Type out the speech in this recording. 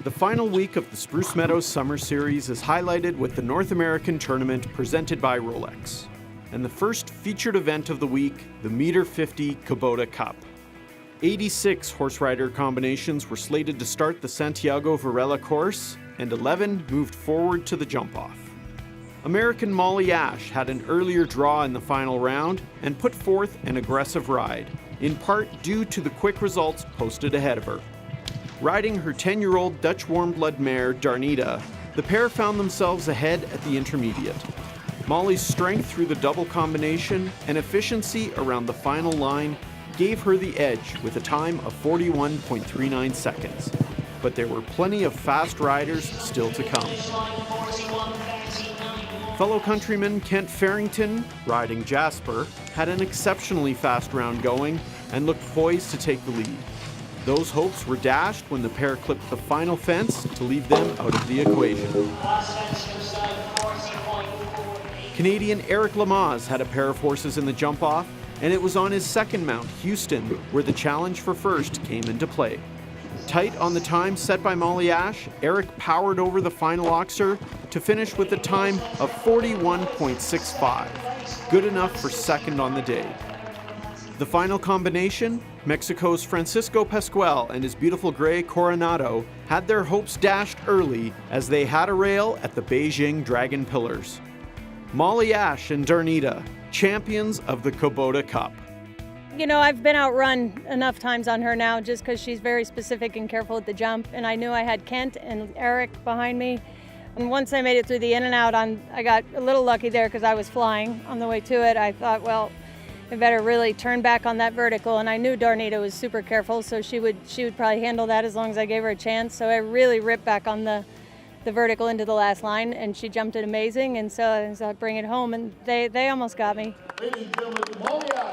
The final week of the Spruce Meadows Summer Series is highlighted with the North American tournament presented by Rolex, and the first featured event of the week, the Meter 50 Kubota Cup. 86 horse rider combinations were slated to start the Santiago Varela course, and 11 moved forward to the jump-off. American Molly Ashe had an earlier draw in the final round and put forth an aggressive ride, in part due to the quick results posted ahead of her. Riding her 10-year-old Dutch warm-blood mare, Darnita, the pair found themselves ahead at the intermediate. Molly's strength through the double combination and efficiency around the final line gave her the edge with a time of 41.39 seconds. But there were plenty of fast riders still to come. Fellow countryman Kent Farrington, riding Jasper, had an exceptionally fast round going and looked poised to take the lead. Those hopes were dashed when the pair clipped the final fence to leave them out of the equation. Canadian Eric LAMAZE had a pair of horses in the jump-off, and it was on his second mount, Houston, where the challenge for first came into play. Tight on the time set by Molly Ashe, Eric powered over the final oxer to finish with a time of 41.65, good enough for second on the day. The final combination, Mexico's Francisco PASQUEL and his beautiful gray Coronado had their hopes dashed early as they had a rail at the Beijing Dragon Pillars. Molly Ashe and Darnita, champions of the Kubota Cup. You know, I've been outrun enough times on her now just because she's very specific and careful at the jump, and I knew I had Kent and Eric behind me. And once I made it through the in and out, I got a little lucky there because I was flying on the way to it. I thought, well, I better really turn back on that vertical, and I knew Darnita was super careful, so she would probably handle that as long as I gave her a chance. So I really ripped back on the vertical into the last line, and she jumped it amazing, and so I bring it home, and they almost got me. Ladies and gentlemen, Molly Ashe.